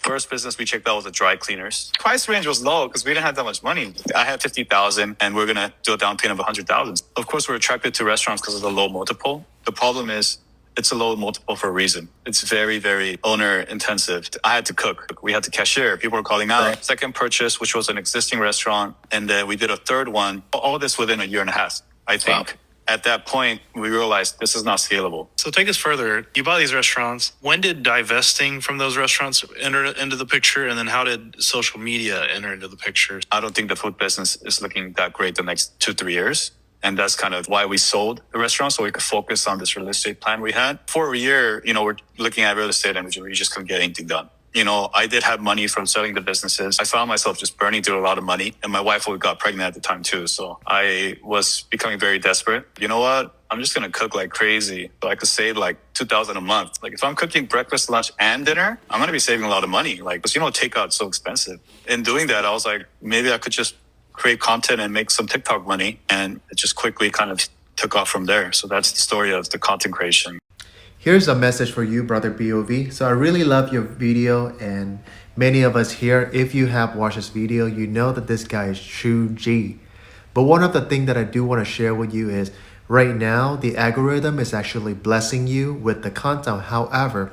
first business we checked out was the dry cleaners. Price range was low because we didn't have that much money. I had 50,000 and we're going to do a down payment of 100,000. Of course, we're attracted to restaurants because of the low multiple. The problem is it's a low multiple for a reason. It's very, very owner intensive. I had to cook. We had to cashier. People were calling out. Right. Second purchase, which was an existing restaurant. And then we did a third one. All this within a year and a half, I think. Wow. At that point, we realized this is not scalable. So take us further. You bought these restaurants. When did divesting from those restaurants enter into the picture? And then how did social media enter into the picture? I don't think the food business is looking that great the next 2-3 years. And that's kind of why we sold the restaurant, so we could focus on this real estate plan we had. For a year, we're looking at real estate and we just couldn't get anything done. I did have money from selling the businesses. I found myself just burning through a lot of money. And my wife got pregnant at the time too. So I was becoming very desperate. You know what? I'm just going to cook like crazy. So I could save like $2,000 a month. Like if I'm cooking breakfast, lunch, and dinner, I'm going to be saving a lot of money. Like, because takeout's so expensive. In doing that, I was like, maybe I could just create content and make some TikTok money. And it just quickly kind of took off from there. So that's the story of the content creation. Here's a message for you, brother BOV. So I really love your video, and many of us here, if you have watched this video, you know that this guy is true G. But one of the things that I do want to share with you is right now, the algorithm is actually blessing you with the content. However,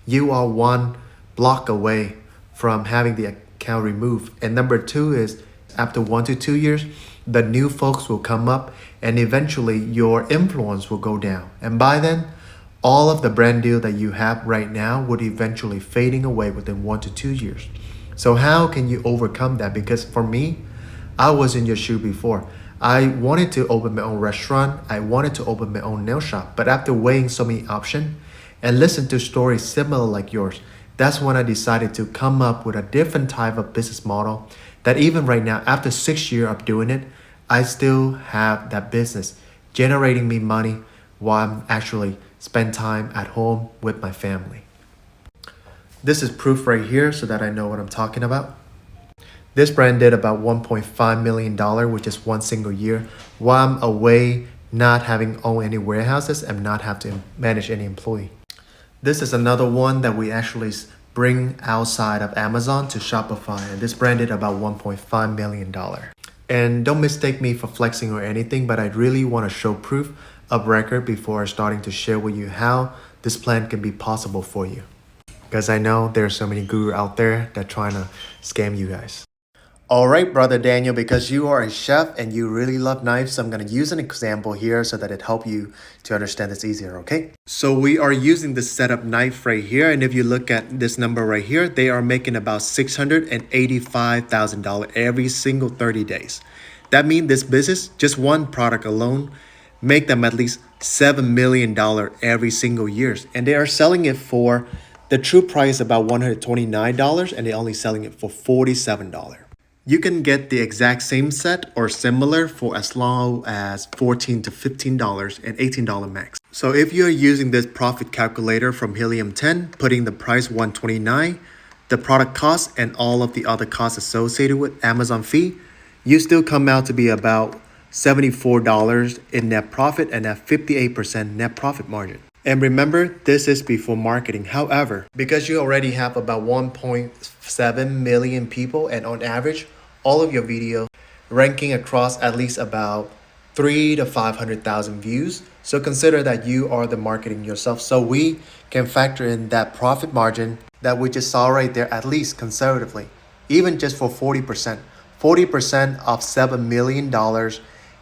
you are one block away from having the account removed. And number two is after 1 to 2 years, the new folks will come up and eventually your influence will go down. And by then, all of the brand deal that you have right now would eventually fading away within 1 to 2 years. So how can you overcome that? Because for me, I was in your shoe before. I wanted to open my own restaurant. I wanted to open my own nail shop. But after weighing so many options and listen to stories similar like yours, that's when I decided to come up with a different type of business model that even right now, after 6 years of doing it, I still have that business generating me money while I'm actually spend time at home with my family. This is proof right here so that I know what I'm talking about. This brand did about $1.5 million, which is one single year, while I'm away not having owned any warehouses and not have to manage any employee. This is another one that we actually bring outside of Amazon to Shopify, and this brand did about $1.5 million. And don't mistake me for flexing or anything, but I really want to show proof of record before starting to share with you how this plan can be possible for you. Because I know there are so many gurus out there that are trying to scam you guys. All right, brother Daniel, because you are a chef and you really love knives, I'm going to use an example here so that it helps you to understand this easier, okay? So we are using this setup knife right here. And if you look at this number right here, they are making about $685,000 every single 30 days. That means this business, just one product alone, make them at least $7 million every single year. And they are selling it for the true price about $129 and they're only selling it for $47. You can get the exact same set or similar for as low as $14 to $15 and $18 max. So if you're using this profit calculator from Helium 10, putting the price $129, the product cost and all of the other costs associated with Amazon fee, you still come out to be about $74 in net profit and a 58% net profit margin. And remember, this is before marketing. However, because you already have about 1.7 million people and on average, all of your video ranking across at least about 300,000 to 500,000 views. So consider that you are the marketing yourself. So we can factor in that profit margin that we just saw right there, at least conservatively, even just for 40%. 40% of $7 million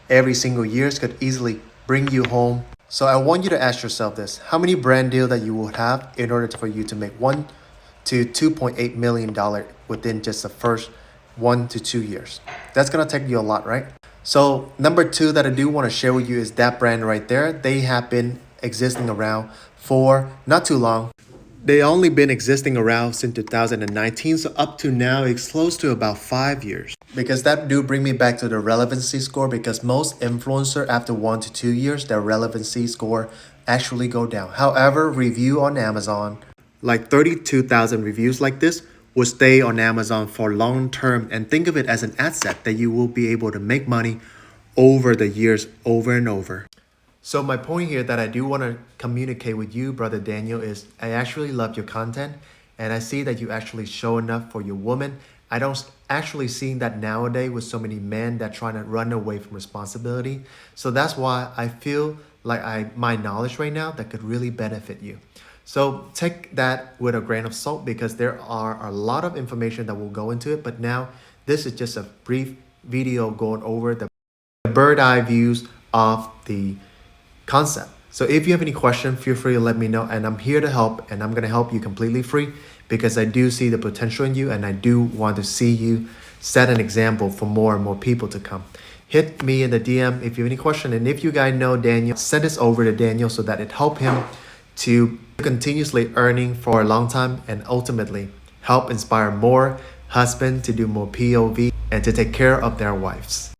every single year could easily bring you home. So I want you to ask yourself this: how many brand deal that you would have in order for you to make $1 to $2.8 million within just the first 1 to 2 years? That's gonna take you a lot, right? So number two that I do want to share with you is that brand right there. They have been existing around for not too long. They only been existing around since 2019, so up to now it's close to about 5 years. Because that do bring me back to the relevancy score, because most influencer after 1 to 2 years, their relevancy score actually go down. However, review on Amazon, like 32,000 reviews like this, will stay on Amazon for long term, and think of it as an asset that you will be able to make money over the years over and over. So my point here that I do want to communicate with you, Brother Daniel, is I actually love your content and I see that you actually showing up for your woman. I don't actually seeing that nowadays with so many men that trying to run away from responsibility. So that's why I feel like my knowledge right now that could really benefit you. So take that with a grain of salt because there are a lot of information that will go into it. But now this is just a brief video going over the bird eye views of the concept. So if you have any question, feel free to let me know, and I'm here to help, and I'm going to help you completely free because I do see the potential in you and I do want to see you set an example for more and more people to come. Hit me in the DM if you have any question, and if you guys know Daniel, send this over to Daniel so that it help him to continuously earning for a long time and ultimately help inspire more husbands to do more POV and to take care of their wives.